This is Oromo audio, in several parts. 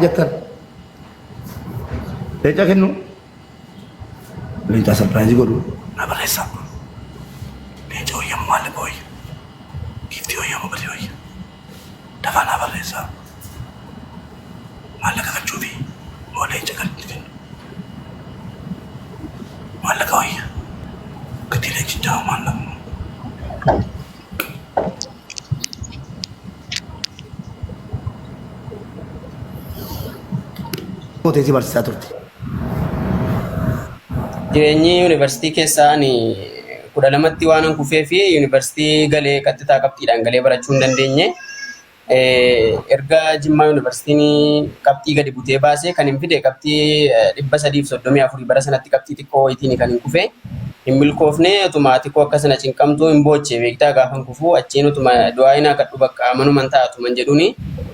jettan leenca kennu leenca sarpiraayizii godhu na barreessa leenca hoyyamu maallaqa hoyya giiftii hoyyamu badii hoyya dafaa na barreessa maallaqa galchuufi moo leenca galti kennu maallaqa hoyya gatii leencichaa maallaqa Potensi barsiisaa turte. Jireenyi yuunivarsiitii keessaa ani 12tti waan kufee fi yuunivarsiitii galee qaxxitaa qabxiidhaan galee barachuu hin dandeenye. Erga Jimmaa yuunivarsiitiin qabxii gadi butee baasee kan hin fide qabxii 334 bara sanatti qabxii xiqqoo wayitiin kan hin kufe. Hin milkoofne utuma xiqqoo akkasana cinqamtuu hin boochee beektaa gaafa kufuu achiin utuma du'aa hin haqadhu bakka amanuman taa'atuman jedhuuni.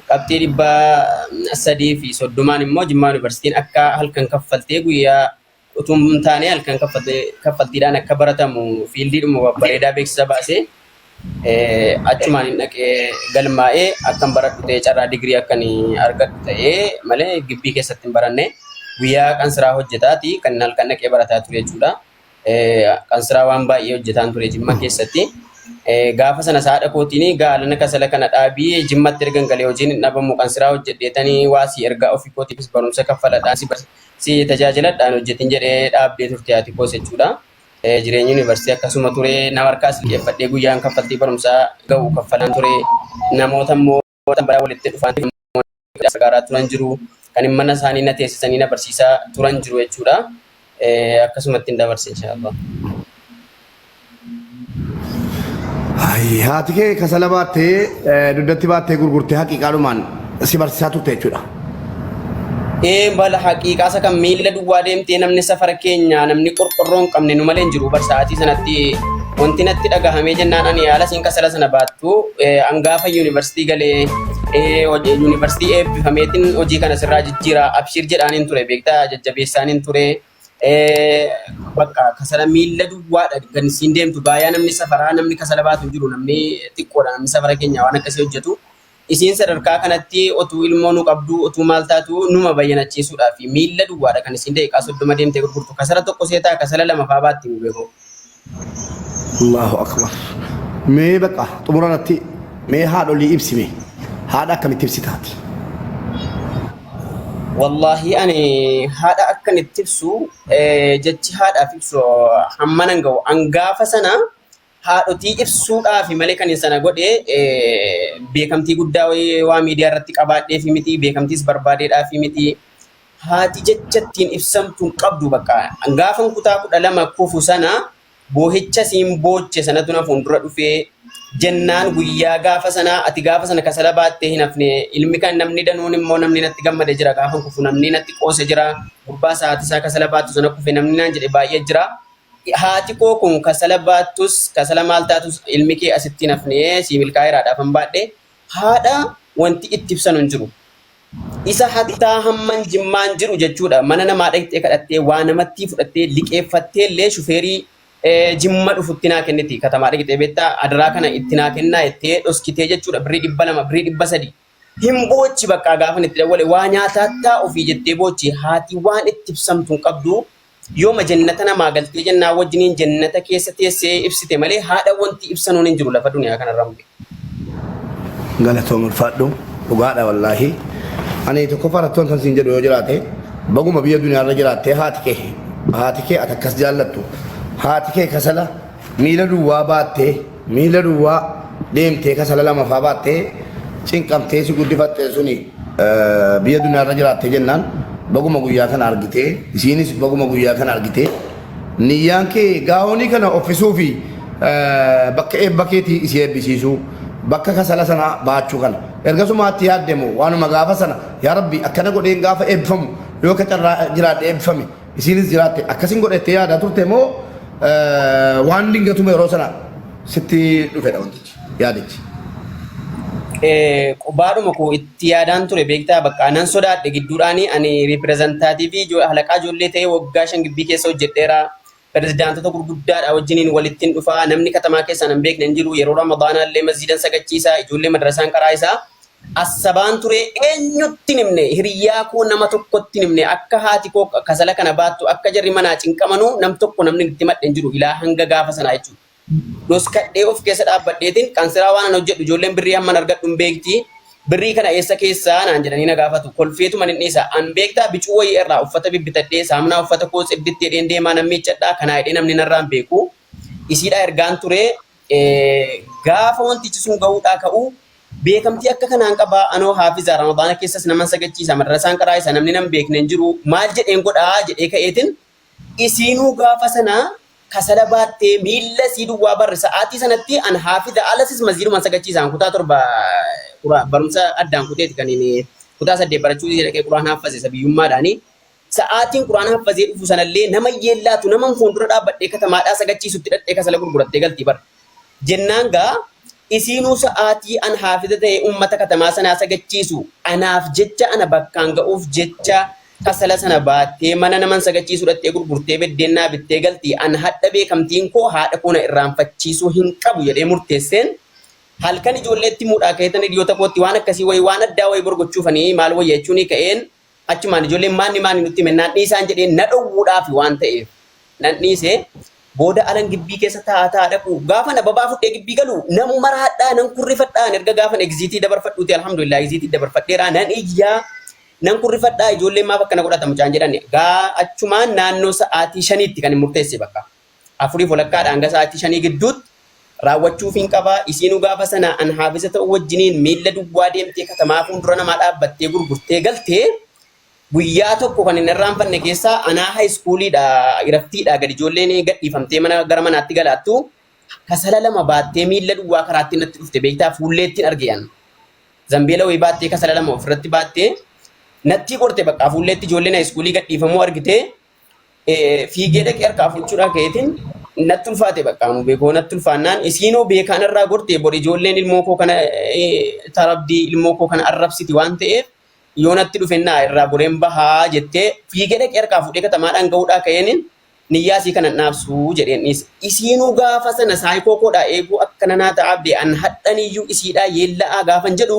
Qabxii 330 immoo Jimmaa yuunivarsiitiin akka halkan kaffaltee guyyaa utuu hin taane halkan kaffaltiidhaan akka baratamu fiildiidhuma bareedaa beeksisa baasee achumaan hin dhaqee galmaa'ee akkan baradhu ta'ee carraa digirii akkan argadhu ta'ee malee gibbii keessatti hin baranne guyyaa qansiraa hojjetaati kan halkan dhaqee barataa ture jechuudha. Qansiraa waan baay'ee hojjetaan ture Jimmaa keessatti. Gaafa sana saadha kootiin gaalana kasala kana dhaabii Jimmatti ergan galee hojiin hin dhabamu qansiraa hojjedheetanii waasii ergaa ofii kootiifis barumsa kaffaladhaan si tajaajiladhaan hojjetin jedhee dhaabbee turte ati koos jechuudha. Jireenyi yuunivarsiitii akkasuma ture nama harkaas liqeeffadhee guyyaan kaffaltii barumsaa ga'u kaffalaan ture namoota immoo baraa walitti dhufan gargaaraa turan jiru kan mana isaanii na teessisanii na barsiisaa turan jiru jechuudha. Akkasumatti hin dabarse inshaallah. Haati kee kasala baattee dugdatti baattee gurgurtee haqiiqaadhumaan si barsiisaa turte jechuudha. Bala haqiiqaa isa kan miila duwwaa deemtee namni safara keenya namni qorqorroo hin qabne nu malee hin jiru barsaatii sanatti wanti natti dhagahamee jennaan ani haala siin kasala sana baattu hangaafa yuunivarsiitii galee yuunivarsiitii eebbifameetiin hojii kana sirraa jijjiiraa abshir jedhaaniin ture beektaa jajjabeessaaniin ture. Bakka kasala miila duwwaadha kan siin deemtu baay'ee namni safaraa namni kasala baatu jiru namni xiqqoodha namni safara keenya waan akkasii hojjetu isiin sadarkaa kanatti otuu ilmoo nu qabdu otuu maal taatu numa bayyanachiisuudhaaf miila duwwaadha kan isiin daqiiqaa 30 deemtee gurgurtu kasala tokko seetaa kasala lama faa baatti nu beeku. Allahu akbar. Mee bakka xumuranatti mee haadholii ibsime haadha akkamitti ibsitaati? Wallahi ani haadha akkan itti ibsu jechi haadhaaf ibsu hammanan ga'u hangaafa sana haadhotii ibsuudhaaf malee kan sana godhe beekamtii guddaa waa miidiyaa irratti qabaadheef miti beekamtiis barbaadeedhaaf miti haati jechattiin ibsamtuun qabdu bakka hangaafan kutaa 12 kufu sana boohicha siin booche sanatu na fuuldura dhufee jennaan guyyaa gaafa sana ati gaafa sana kasala baattee hin hafne ilmi kan namni danuun immoo namni natti gammade jira gaafa kufu namni natti qoose jira gubbaa sa'aatii isaa kasala baattu sana kufe namni naan jedhe baay'ee jira haati koo kun kasala baattus kasala maal taatus ilmi kee asitti hin hafne si milkaa'eeraadhaaf hin baadhe haadha wanti itti ibsan hin jiru isa hattaa hamman Jimmaan jiru jechuudha mana namaa dhaqxee kadhattee waa namatti fudhattee liqeeffattee illee shufeerii Jimma dhufutti naa kenniti katamaa dhaqxee beektaa adaraa kana itti naa kennaa jettee dhoskitee jechuudha birrii 200 birrii 300 hin boochi bakka gaafan itti dawwale waa nyaataa ofii jettee boochi haati waan itti ibsamtu qabdu yooma jannata namaa galtee jennaa wajjiniin jannata keessa teessee ibsite malee haadha wanti ibsanuun hin jiru lafa duniyaa kanarra muke. Galatoom ulfaadhu dhugaadha wallaahi ani tokko farattoon kan siin jedhu yoo jiraate baguma biyya duniyaarra jiraattee haati kee ati akkas jaallattu haati kee kasala miila duwwaa baattee miila duwwaa deemtee kasala lama faa baattee cinqamtee si guddifattee suni biyya duniyaarra jiraattee jennaan baguma guyyaa kana argitee isiinis baguma guyyaa kana argitee niyyaan kee gaa'onii kana offisuu fi bakka eebba keetii isii eebbisiisuu bakka kasala sana baachuu kana ergasumaatti yaaddemu waanuma gaafa sana yaa rabbi akkana godheen gaafa eebbifamu yoo ka carraa jiraadhe eebbifame isiinis jiraatte akkasiin godhettee yaadaa turte moo waan dingatume yeroo sana sitti dhufedha wantichi yaadichi. Qubaadhuma koo itti yaadaan ture beektaa bakka anan sodaadhe gidduudhaanii ani riipireezentaatiivii halaqaa ijoollee ta'ee waggaa 5 gibbii keessa hojjedheera. Pirezidaantota gurguddaadha wajjiniin walittiin dhufaa namni katamaa keessaa nan beekne hin jiru yeroo ramadaanaa illee masjiidan sagachiisaa ijoollee madrasaan qaraa isaa Asabaan ture eenyutti nimne hiriyaa koo nama tokkotti nimne akka haati koo kasala kana baattu akka jarri manaa cinqamanuu nam tokko namni itti madden jiru ilaa hanga gaafa sanaa jechuudha. Dos kadhee of keessa dhaabbadheetiin kansiraa waan an hojjedhu ijoolleen birrii hamman argadhu hin beekti. Birrii kana eessa keessaa naan jedhanii na gaafatu. Kolfeetu man inni isa an beektaa bicuu wayii irraa uffata bibbitadhee saamnaa uffata koo xibditti jedheen deemaa nan miiccadhaa kanaa jedhee namni narraan beeku. Isiidhaa ergaan ture gaafa wantichi sun gahuudhaa ka'u beekamtii akka kanaan qabaa anoo Haafizaa Ramadaana keessas naman sagachiisa madrasaan qaraa isa namni nan beekne hin jiru maal jedheen godhaa jedhee ka'eetiin isiinuu gaafa sana kasala baattee miilla sii duwwaa barre sa'aatii sanatti an Haafizaa alasis masjiiduma sagachiisaan kutaa torba barumsa addaan kuteeti kan inni kutaa 8 barachuu jedhee quraan haffazee biyyummaadhaani sa'aatiin quraan haffazee dhufu sanallee nama yeellaatu nama fuuldura dhaabbadhee katamaadhaa sagachiisutti dhadhee kasala gurgurattee galtii bar jennaan gaa isiinuu sa'aatii an Haafiza ta'e ummata katamaa sanaa sagachiisu anaaf jecha ana bakkaan ga'uuf jecha kasala sana baattee mana naman sagachiisu dhadhee gurgurtee beddeennaa bittee galtii an hadha beekamtiin koo haadha koona irraanfachiisuu hin qabu jedhee murteesseen halkan ijoolleetti muudhaa ka'eetan hiriyoota kootti waan akkasii wayii waan addaa wayii borgochuufanii maal wayya jechuun ka'een achumaan ijoolleen maanni nutti mennaan dhiisaan jedheen na dhowwuudhaaf waan ta'eef nan dhiisee booda alan gibbii keessa taa'aa dhaqu gaafa na babaa fudhee gibbii galu nan maraadhaa nan kurrifadhaa erga gaafa egziitii dabarfadhuuti alhamdulillah egziitii dabarfadheeraa nan iyyaa nan kurrifadhaa ijoolleen maaf akkana godhata mucaan jedhan gaa achumaan naannoo sa'aatii 5tti kan murteesse bakka 4:00 hanga sa'aatii 5 gidduutti raawwachuuf hin qabaa isiinuu gaafa sana an Haafiza ta'u wajjiniin miilla duwwaa deemtee katamaa fuuldura namaa dhaabbattee gurgurtee galtee guyyaa tokko kan hin irraanfanne keessaa anaa haayiskuuliidha iraftiidha gadi ijoolleen gadhiifamtee mana gara manaatti galaattu kasala lama baattee miilla duwwaa karaatti natti dhufte beektaa fuulleettiin argeyan zambeela wayii baattee kasala lama ofirratti baattee natti qorte bakka fuulleetti ijoolleen haayiskuulii gadhiifamuu argite fiigee dhaqee harkaa fuuchuudhaa ka'eetiin natti ulfaate bakka beekoo natti ulfaannaan isiinoo beekaan irraa gorte bor ijoolleen ilmoo koo kana tarabdii ilmoo koo kana arrabsiti waan ta'eef yoo natti dhufennaa irraa boreen bahaa jettee fiigee dhaqee harkaa fuudhee katamaadhaan gahuudhaa ka'een niyyaasii kana naabsuu jedheen dhiise. Isiinuu gaafa sana saayikoo koodhaa eeguu akka nanaa ta'aabdee an hadhaniyyuu isiidhaa yeella'aa gaafan jedhu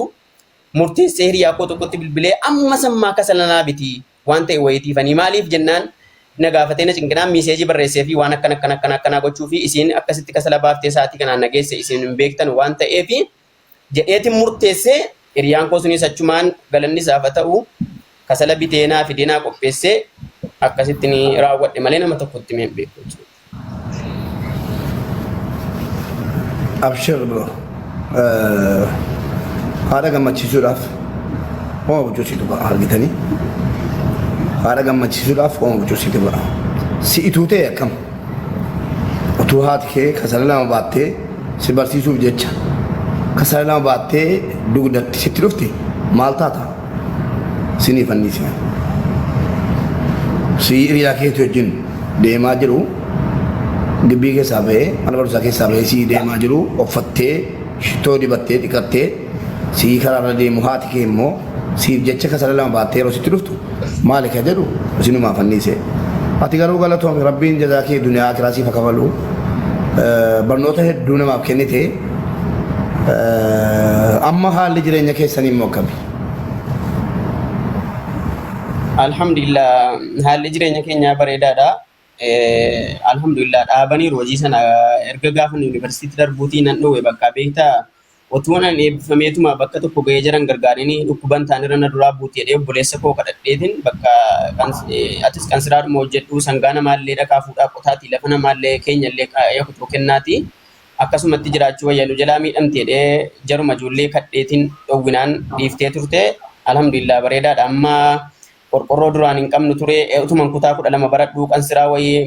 murteessee hiriyaa koo tokkotti bilbilee amma sammaa kasala naa biti waan ta'e wayitiifanii maaliif jennaan na gaafatee na cinqinaan miiseejii barreessee fi waan akkana gochuu fi isiin akkasitti kasala baaftee sa'aatii kanaan nageesse isiin hin beektan waan ta'eef jedheetiin murteessee hiriyaan koo sunis achumaan galanni isaaf ta'u kasala biteenaa fideenaa qopheessee akkasitti ni raawwadhe malee nama tokkotti mee beeku jechuudha. Abshir bro. Haadha gammachiisuudhaaf hooma buchoosiitu ba'a argitanii. Haadha gammachiisuudhaaf hooma buchoosiitu ba'a. Si'ituu ta'e akkam. Utuu haati kee kasala lama baattee si barsiisuuf jecha kasala lama baattee dugdatti sitti dhufti maal taata? Sinii fanniisi. Si hiriyaa keetu wajjin deemaa jiru gibbii keessaa ba'ee mana barumsaa keessaa ba'ee si deemaa jiru uffattee shittoo dibattee dhiqattee si karaarra deemu haati kee immoo siif jecha kasala lama baattee yeroo sitti dhuftu maali ka jedhu isinumaa fanniise. Ati garuu galatoome rabbiin jazaa kee duniyaa akiraa siif haa kafalu barnoota hedduu namaaf kennite amma haalli jireenya keessanii immoo akkami? Alhamdulillah haalli jireenya keenyaa bareedaadha. Alhamdulillah dhaabaniiru hojii sana erga gaafa yuunivarsiitii darbuutii nan dhoowwe bakka beektaa otoo nan eebbifameetuma bakka tokko ga'ee jiran gargaaranii dhukkuban ta'anirra na duraa buutii jedhee obboleessa koo kadhadheetiin bakka atis kansiraadhuma hojjedhu sangaa namaallee dhaqaa fuudhaa qotaatii lafa namaallee keenyallee qaayyaa kutuu kennaati akkasumatti jiraachuu wayyaanu jalaa miidhamte jedhee jaruma ijoollee kadheetiin dhowwinaan dhiiftee turte. Alhamdulillah bareedaadha amma qorqorroo duraan hin qabnu ture utuman kutaa 12 baradhuu kansiraa wayii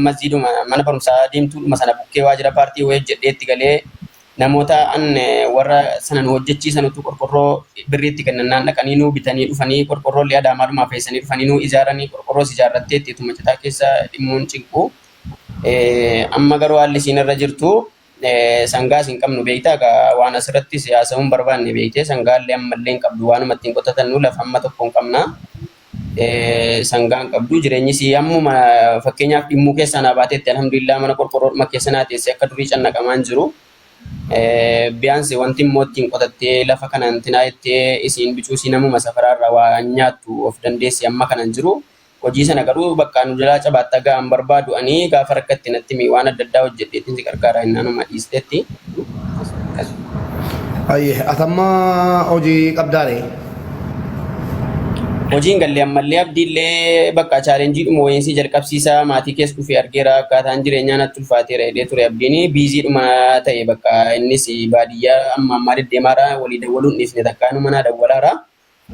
masjiiduma mana barumsaa deemtuudhuma sana bukkee waajjira paartii wayii jedheetti galee namoota an warra sanan hojjechiisan utuu qorqorroo birriitti kennannaan dhaqanii nuu bitanii dhufanii qorqorroollee adaamaadhumaa feessanii dhufanii nuu ijaaranii qorqorroos ijaarratteetti ituma citaa keessa dhimmuun cinqu amma garuu haalli isiin irra jirtu sangaas hin qabnu beektaa waan asirratti siyaasa'uun barbaanne beektee sangaallee ammallee hin qabdu waanuma ittiin qotatannu lafa amma tokko hin qabna. Sangaan qabdu jireenyi si ammuma fakkeenyaaf dhimmuu keessaa naa baateetti alhamdulillah mana qorqorroodhuma keessa naa teessee akka durii cannaqamaan jiru Biyaansi wanti immoo ittiin qotattee lafa kanaan tinaayettee isiin bicuusii namuma safararra waa nyaattu of dandeessi amma kanan jiru. Hojii sana garuu bakka nu jalaa cabaatta ga'an barbaadu ani gaafa rakkatti natti mi waan adda addaa hojjedheetiin si gargaara hinnaanuma dhiistetti. Ayyee atamma hojii qabdaare. Hojiin gallee ammallee abdiillee bakka chaalenjii dhuma wayiinsi jalqabsiisaa maatii keessa dhufee argeera akkaataan jireenyaa natti ulfaateera jedhee ture abdiin biizii dhuma ta'e bakka innis baadiyyaa amma ammaa deddeemaara walii dawwaluun dhiifne takkaanu manaa dawwalaara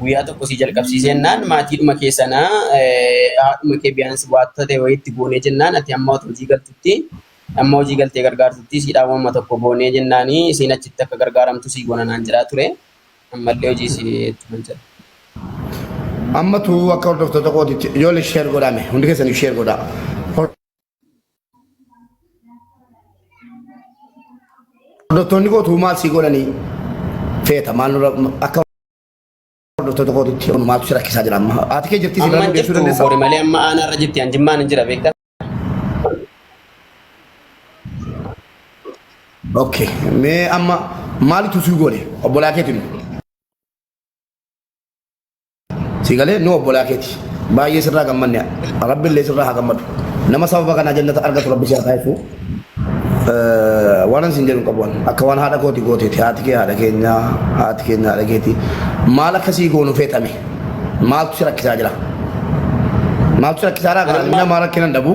guyyaa tokko si jalqabsiisennaan maatii dhuma keessanaa haadhuma kee biyaansi waatta ta'e wayiitti goonee jennaan ati amma hojii galtutti amma hojii galtee gargaartutti siidhaan wamma tokko goonee jennaanii isiin achitti akka gargaaramtu si goona naan jedhaa ture ammallee hojii si ittuma jira. Amma tu akka hordoftoota kootitti ijoollee sheer godhame hundi keessanii sheer godhaa. Hordoftoonni kootu maal sii godhanii feeta maal nurra akka hordoftoota kootitti maaltu si rakkisaa jira amma haati kee jirti si Amma biraan deessuu jirtu dandeessaa? boori malee amma aanarra jirti anjimmaan hin jira beektaa? Okay, mee amma maalitu sii godhe obbolaa keetiin? Sigalee nu obbolaa keeti baay'ee sirraa gammanne rabbiillee sirraa haa gammadu nama sababa kanaa jannata argatu rabbi si haa taasisu waan isin jedhu qabu akka waan haadha kooti gooteeti haati kee haadha keenya haadha keeti maal akkasii goonu feetame maaltu si rakkisaa jira maaltu si rakkisaa jira kana nama rakkinan dhabu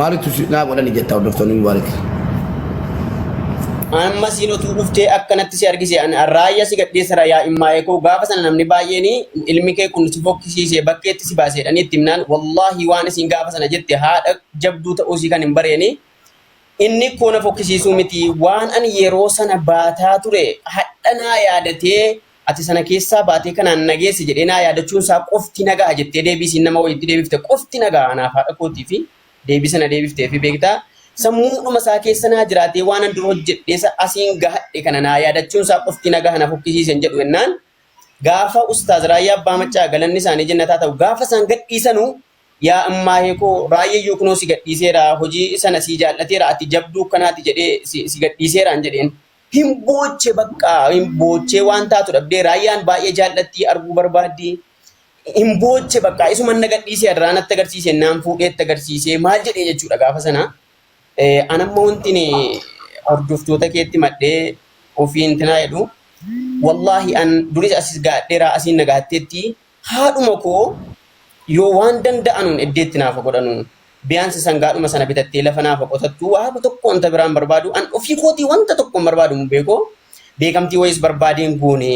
maalitu naa godhani jetta hordoftoonni mubaarak. Amma siin otuu dhuftee akkanatti si argise raayyaa si gadheessara yaa immaa eekoo gaafa sana namni baay'een ilmi kee kun si fokkisiisee bakkeetti si baaseedhanii itti himnaan wallaahi waan isiin gaafa sana jette haadha jabduu ta'uusii kan hin bareeni inni koona fokkisiisuu miti waan ani yeroo sana baataa ture hadhanaa yaadatee ati sana keessaa baatee kanaan nageessi jedhee naa yaadachuun isaa qofti nagaa jettee deebisiin nama wayitti deebifte qofti nagaa anaaf haadha kootii fi deebii sana deebiftee fi beektaa. Sammuudhuma isaa keessa naa jiraatee waan an dura hojjedheessa asiin gahadhe kana naa yaadachuun isaa qofti nagaa na fokkisiisen jedhu jennaan gaafa ustaaz raayyaa abbaa machaa galanni isaanii jannataa ta'u gaafa isaan gadhiisanu yaa ammaa heekoo raayyaa kunoo si gadhiiseera hojii sana si jaallateera ati jabduu kanaati jedhee si gadhiiseeraan jedheen hin booche bakka hin boochee waan taatu dhabdee raayyaan baay'ee jaallattii arguu barbaaddi hin booche bakka isuma na gadhiisee irraan natti agarsiise naan fuudheetti agarsiisee maal jedhee jechuudha gaafa sana. Anammoo wanti hordoftoota keetti madhee ofiin tinaa jedhu wallaahi an duris asis gaadheeraa asiin nagaatteetti haadhuma koo yoo waan danda'anuun eddeetti naafa godhanu biyaansi sangaadhuma sana bitattee lafa naafa qotattu waa tokko wanta biraan barbaadu an ofii kootii wanta tokko barbaadu beekoo beekamtii wayis barbaadeen goone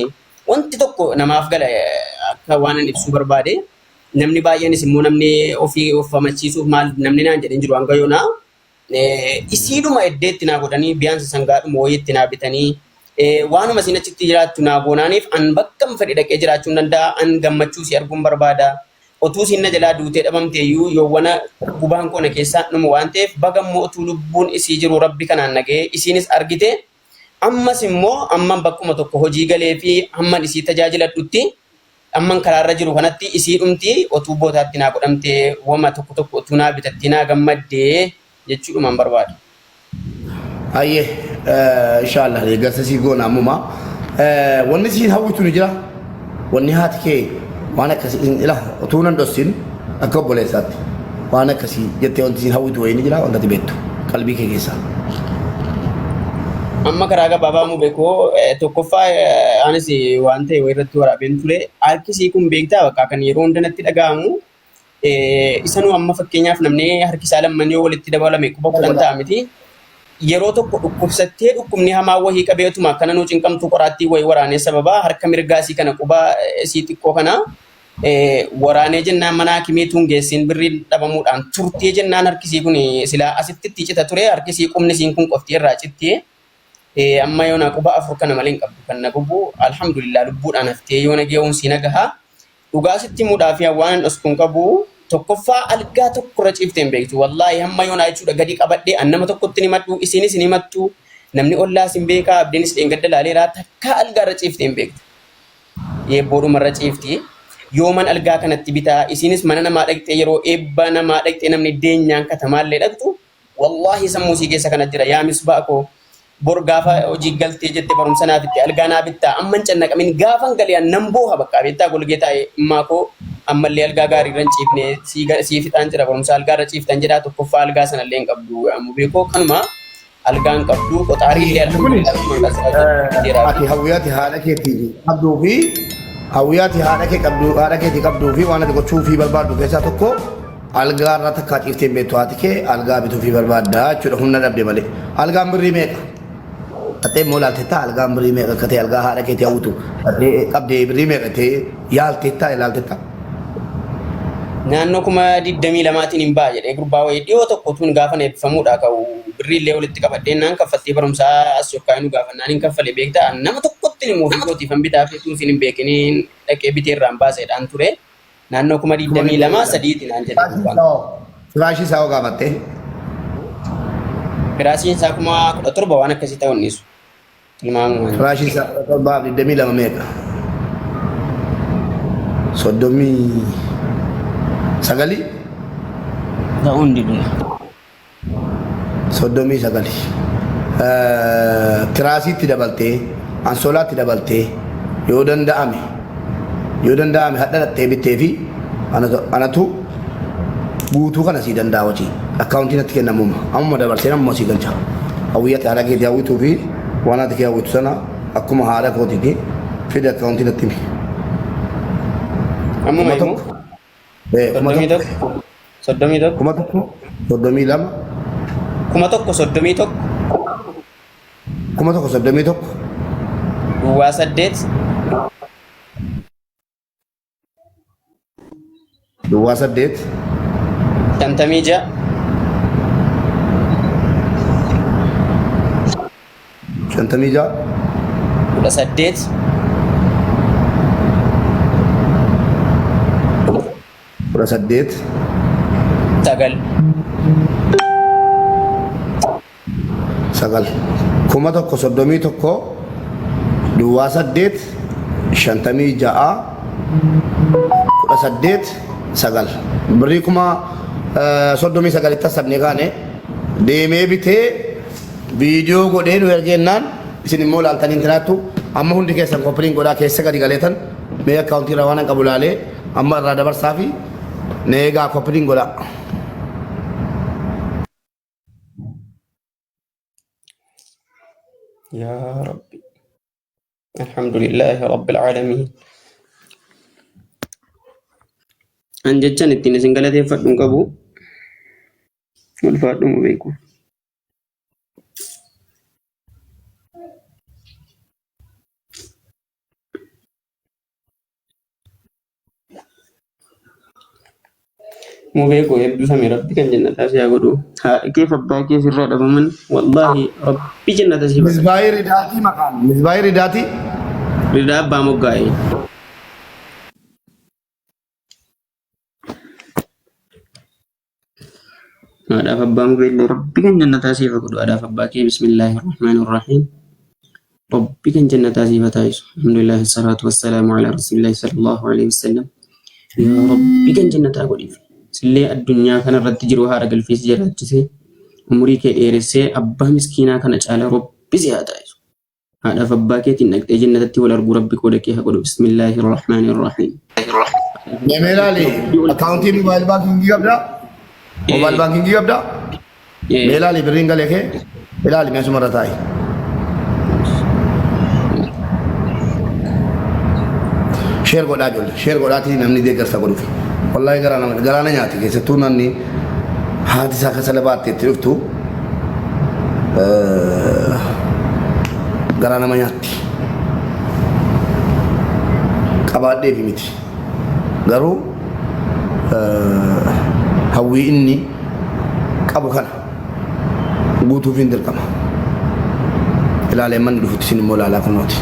wanti tokko namaaf gala akka waan an ibsuu barbaade namni baay'eenis immoo namni ofii of amachiisuuf maal namni naan jedhin jiru hanga yoonaa isiidhuma eddeetti naa godhanii biyaansi sangaadhuma wayiitti naa bitanii waanuma isin achitti jiraattu naa goonaaniif an bakkam fedhe dhaqee jiraachuu danda'a an gammachuu si arguun barbaada otuu isin na jalaa duutee dhabamteeyyuu yoowwana gubaan koona keessaa dhumu waan ta'eef bagammoo otuu lubbuun isii jiru rabbi kanaan nagee isiinis argite ammas immoo amman bakkuma tokko hojii galee fi amman isii tajaajiladhutti amman karaarra jiru kanatti isii dhumti otuu bootaatti naa godhamtee wama tokko tokko otuu naa bitatti naa gammaddee jechuudhumaan barbaadu. Ayyee inshallah deeggarsa sii goona ammuma wanni siin hawwitu ni jira wanni haati kee waan akkasii ila utuu nan dhossin akka obboleessaatti waan akkasii jettee wanti siin hawwitu wayii ni jira wanta beektu qalbii kee keessaa. Amma karaa gabaabaa mu beekoo tokkoffaa anis waan ta'e irratti waraabeen ture harkisii kun beektaa bakka kan yeroo hunda natti dhaga'amu isanuu amma fakkeenyaaf namni harkisaa lamman yoo walitti dabalame quba kudhan ta'a miti yeroo tokko dhukkubsattee dhukkubni hamaa wahii qabeetuma akkana nuu cinqamtuu qoraattii wayii waraanee sababa harka mirgaasii kana quba isii xiqqoo kana waraanee jennaan mana hakimeetuun geessin birrii dhabamuudhaan turtee jennaan harkisii kun silaa asitti cita ture harkisii qubni isiin kun qofti irraa cittee amma yoo na quba afur kana malee hin qabdu kan na gubu alhamdulillah lubbuudhaan haftee yoo na geewuun si nagaha dhugaa sitti muudhaa fi waan dhoskuun qabu tokkoffaa algaa tokkorra ciifteen beektu wallaahi hamma yoonaa jechuudha gadi qabadhee an nama tokkotti ni maddu isiinis ni mattu namni ollaas hin beekaa abdiinis dheengadda laaleeraa takkaa algaarra ciifteen beektu yeebboodhumarra ciifti yooman algaa kanatti bitaa isiinis mana namaa dhaqxee yeroo eebba namaa dhaqxee namni deenyaan katamaallee dhaqxu wallaahi sammuusii keessa kana jira yaa misbaa koo bor gaafa hojii galtee jette barumsa naaf itti algaa naaf itti amman cannaqamin gaafan galiyaan nan booha bakka beektaa golgee taa'e maakoo ammallee algaa gaarii irra ciifne sii fixaan jira barumsa algaa irra ciiftan jedhaa tokkoffaa algaa sanallee hin qabdu ammoo beekoo kanuma algaan qabdu qotaarii illee ati hawwiyaati haadha keetii qabduu fi hawwiyaati haadha keetii qabduu fi waan ati gochuu fi barbaaddu keessaa tokko algaa irra takkaa ciiftee beektu haati kee algaa bituu fi barbaaddaa jechuudha humna dhabde malee algaan birrii meeqa atee moo laaltetta algaan birrii meeqa akka ta'e algaa haadha keetii hawwitu atee qabdee birrii meeqa ta'e yaaltetta naannoo kuma 22tiin hin ba'a jedhee gurbaa wayii dhiyoo tokko tun gaafa eebbifamuudha ka'u birriillee walitti qabadhee naan kaffaltii barumsaa as yookaan gaafannaan hin kaffalee beektaa nama tokkotti immoo fiigootiif han bitaa fi tuusiin hin beekiniin dhaqee bitee irraan baaseedhaan ture naannoo kuma 22 sadiitiin naan jedhe firaashii isaa gaafate firaashiin isaa kuma 17 waan akkasii ta'u nisu ilmaamu firaashii isaa 22 meeqa soddomii sagali ta'uun diduna soddomii sagali tiraasiitti dabaltee ansoolaatti dabaltee yoo danda'ame hadhadhattee bittee fi anatu guutuu kana sii danda'a hojii akkaawuntii natti kennamuma amma dabarsee namuma sii galcha hawwiyyatti haadha keetii hawwituu fi waan ati kee hawwitu sana akkuma haadha kootiiti fide akkaawuntii natti himi ammuma himu soddomii tokko kuma tokko soddomii lama kuma tokko soddomii tokko duwwaa 8 duwwaa 8 shantamii 6 shantamii 6 18 18 sagal kuma tokko soddomii tokko duwwaa 8 shantamii 6 18 sagal birrii kuma soddomii sagalitti sabne kaane deemee bitee viidiyoo godhee nu ergeennaan isin immoo laaltanii intinaattu amma hundi keessan koppiliin godhaa keessa gadi galeetan mee akkaawuntii irraa waan hin qabu laalee amma irraa dabarsaa fi neegaa koppiliin godhaa. يا ربي الحمد لله رب العالمين أن جتشان التين سنقلت يفتن قبو والفاتن بيكو مبيكو يبدو سامي ربي كان جنة تاسي أقولو كيف أباكي سر رب من والله ربي جنة تاسي مزباي رداتي مكان مزباي رداتي ردا أبا مقاي هذا فبا مقاي ربي كان جنة تاسي أقولو هذا فباكي بسم الله الرحمن الرحيم ربي كان جنة تاسي فتايس الحمد لله الصلاة والسلام على رسول الله صلى الله عليه وسلم يا ربي كان جنة أقولي sillee addunyaa kana irratti jiru haara galfees jiraachisee umurii kee dheeressee abbaa miskiinaa kana caala robbisi haa taasisu. Haadhaaf abbaa keetiin dhaqxee jannatatti wal arguu rabbi qooda kee haa godhu. Bismillaahi irrahmaani irrahiim. Meelaali akkaawuntii moobaayil baankingii qabdaa? Moobaayil baankingii qabdaa? Meelaali birriin galee kee ilaali meesuma irra taa'i. Sheer godhaa ijoollee sheer godhaatii namni deeggarsa godhuuf. والله قرانا نياتي كي ستونا اني هاتي ساكا سلباتي تلفتو قرانا ما نياتي قبات دي في ميتي قرو هوي اني قبو كان قوتو فين دركما الى لمن دفت سين مولا لا كنوتي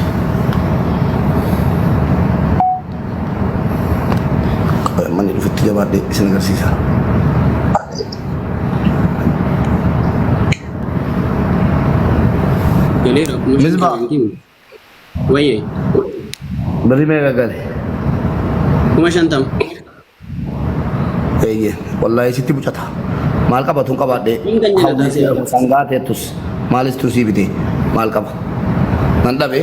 mani dhufutti jabaadhee isin agarsiisa. Misbaa. Wayyee. Birrii meeqa gale? 50,000. Eeyyee wallaahi sitti bucata. Maal qabatuun qabaadhee? Sangaa teettus maalis tursii bitee maal qaba nan dhabe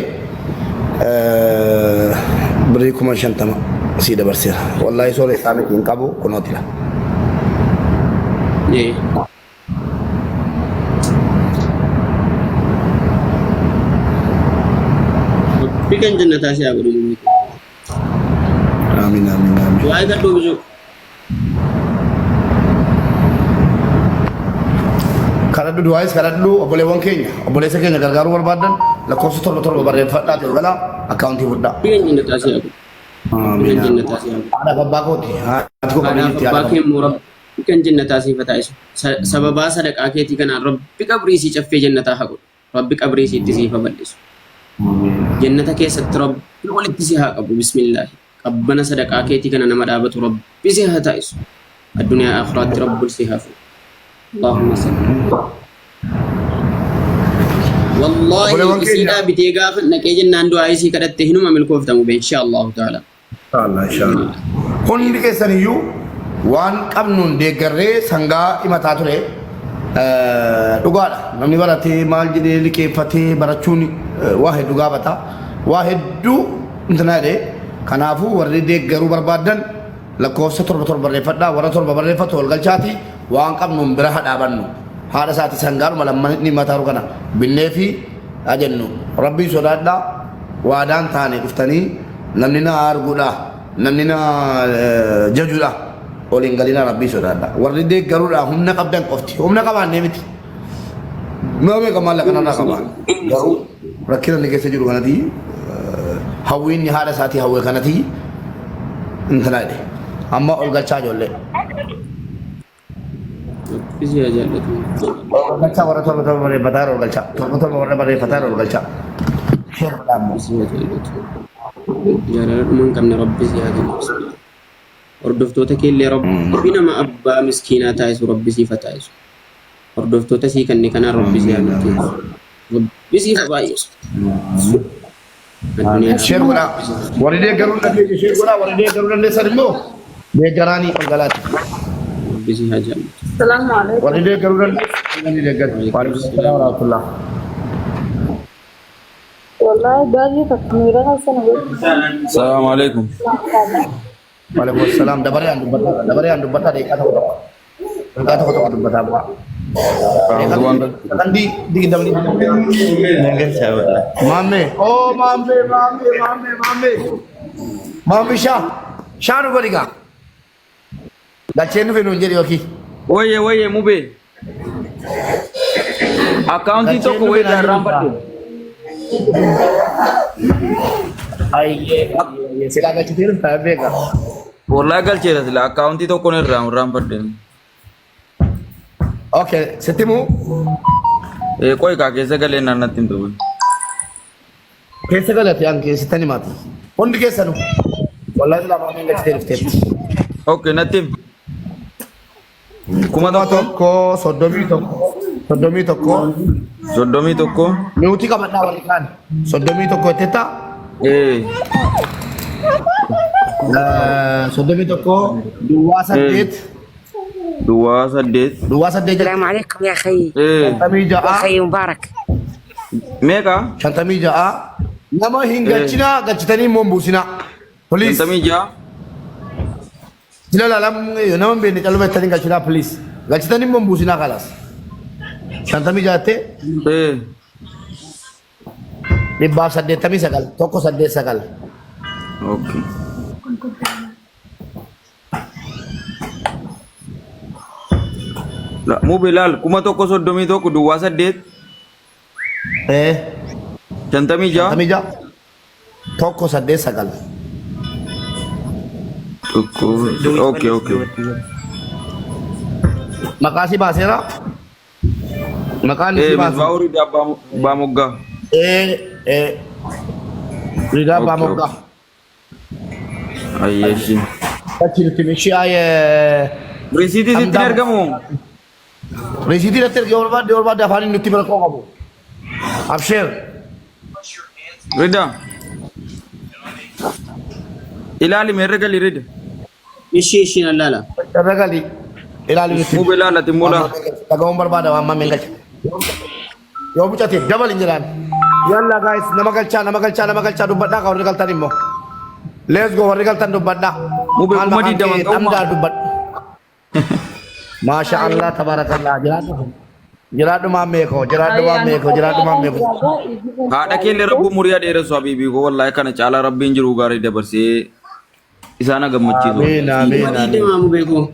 birrii 50,000 sii dabarseera wallahi soore isaa miti hin qabu kunootila bikin jannata sih aku dulu. Amin amin amin. Doa kan dulu. Karena dulu doa sekarang dulu boleh wong Kenya, boleh sekenya gargaru berbadan, lakukan setor berbadan fadda tu bala account itu dah. Bikin jannata sih aku. Amin. Bikin jannata sih aku. Ada babako ti, aku Ada babake murab. Bikin jannata sih fata isu. Sababa sadak aketi kan Rabbi kabri si cafe jannata aku. Rabbi kabri si tisi fabadis. Jannata keessatti Rabbi walitti si haa qabu bismillah qabbana sadaqaa keetii kana nama dhaabatu Rabbi si haa taasisu addunyaa akhiraatti Rabbi si haa fuudhu Allahumma salli wallahi isiidhaa bitee gaafa naqee jennaan du'aa isii kadhatte hinuma milkooftamu be inshaallahu ta'ala inshallah hundi keessaniyyuu waan qabnuun deeggarree sangaa himataa ture dhugaadha namni baratee maal jedhee liqeeffatee barachuun waa hedduu gaafata waa hedduu intanaadhe kanaafuu warri deeggaruu barbaadan lakkoofsa torba barreeffadhaa warra torba barreeffatu walgalchaati waan qabnuun bira hadhaabannu haadha isaati sangaadhuma lammanni mataaru kana binnee fi ajennu rabbii sodaadhaa waadaan taane dhuftanii namni na arguudha namni na jajuudha olin galina rabbii sodaadhaa warri deeggaruudha humna qabdan qofti humna qabaannee miti maame kamaalla kanarraa qabaa garuu rakkina ni keessa jiru kanati hawwiinni haadha isaatii hawwe kanati intanaadhe amma ol galchaa ijoollee isi haa jaallatu ol galchaa warra torba barreeffataa ol galchaa torba warra barreeffataa ol galchaa sheer badhaammoo isi haa jaallatu jaalalladhumaan qabne Rabbi si haa jaallatu hordoftoota keellee Rabbi nama abbaa miskiinaa taasisu Rabbi siif haa taasisu hordoftoota sii kanne kanaan Rabbi si haa milkeessu Rabbi siif haa baay'isu sheer godhaa warri deeggaruu dandeessu sheer godhaa warri deeggaruu dandeessan immoo deeggaraanii ol galaati Rabbi si haa jaallatu السلام عليكم. warri deeggaruu dandeessu ni deeggaru waalaikum salaam wa rahmatullah والله باجي تكميرا سنة. السلام عليكم. Waalaikumsalam. Dabaree aan dubbataa deeqaa tokko dubbataa bu'aa. Kan di dabali. Mame. Oh mame Shah. Shah nu baliga. Dachee nu fenu jedhi yookiin. Oye mube. Accounti tokko wayi darraan badde. Ayyee silaa galchitee taa'ee beeka. Wallahi galcheera sila accounti tokko irraan badde. Okay, sittimu. Qoy kaa keessa galee naannatti hin ta'u. Keessa galate aan keessatti maati. Hundi keessanu. Wallahi silaa maameen galchitee dhufteetti. Okay, natti. Kuma tokko soddomii tokko. Miutii qabadhaa warri kaan. Soddomii tokko ittetta. Soddomii tokko duwwaa saddeet. السلام عليكم يا أخي. أخي مبارك. ميكا. شنتمي جاء. نما هنجتنا جتني مومبوسنا. بوليس. شنتمي جاء. لا لم نما بيني كلمة تاني جتنا بوليس. جتني مومبوسنا خلاص. شنتمي جاءته. Dibab saddeet tamii sagal tokko saddeet sagal. Okay. La mu Bilal kuma tokko soddomii tokko duwwaa saddeet. Shantamii ja'a. Shantamii ja'a. Tokko saddeet sagal. Tokko. Okay. Maqaa si baaseera. Maqaan si baaseera. Misbaa'u Ridaa Baamoggaa. Ridaa Baamoggaa. Ayyeeshi. Achirratti ishee ayee. Risiitii sitti argamu. Risiitii irratti barbaadde afaan nutti bira koo qabu. Absheer. Rida. Ilaali meerre gali Rida. Ishi nallala. Irra gali. Ilaali nutti. Mu Bilal ati mula. Dhagahuun barbaada waan maameen galcha. Yoo bucate dabal hin jiraan. Yalla guys nama galchaa dubbadhaa ka warri galtan immoo. Let's go warri galtan dubbadhaa. Mube umadi daman ta'umma. Amdaa dubbadhu. Masha Allah tabarakallah jiraadhu maammee koo. Haadha keellee rabbu muriyaa dheeressu habiibii koo wallahi kana caalaa rabbiin jiru gaarii dabarsee isaan gammachiisu. Amiin.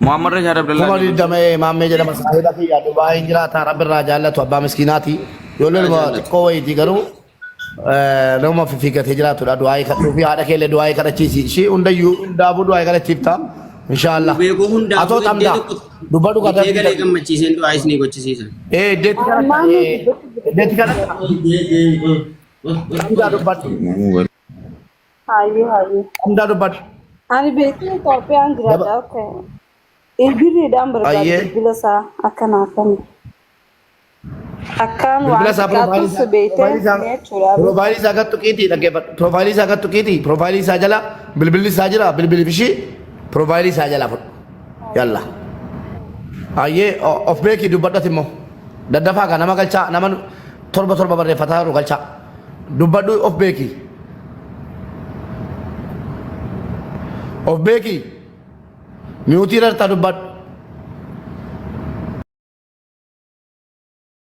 Muhammad Rashad Abdullah. Kuma didamee maammee jedhama saahiba kiyya Dubaay hin jiraata rabbi irraa jaallatu abbaa miskiinaati. Ijoollee xiqqoo wayiiti garuu nama fiigatee jiraatudha du'aayii kadhuu fi haadha keellee du'aayii kadhachiisi. Ishii hundaafuu du'aayii kadhachiifta. Inshallah. Atoo tamda. Dubbadhu kadhaa. Eegalee gammachiiseen du'aa isinii gochisiisan. Deetti kana. Hamdaa dubbadhu. Hayyee. Hamdaa dubbadhu. Ani beekni Itoophiyaan jiraadha. Okay. Ilbirriidhaan barbaadu bilbila isaa akkanaafani. Akkaan waan xiqqaatu beekte jechuudha. Profaayilii isaa gattu qiitii dhaggeeffadhu. Profaayilii isaa jala bilbilli isaa jira bilbilli fishii profaayilii isaa jala fudhu. Yalla. Ayyee of beekii dubbadhati immoo. Daddafaa kan nama galchaa nama torba barreeffataa jiru galchaa. Dubbadhu of beekii. Of beekii. Miutii irratti dubbadhu.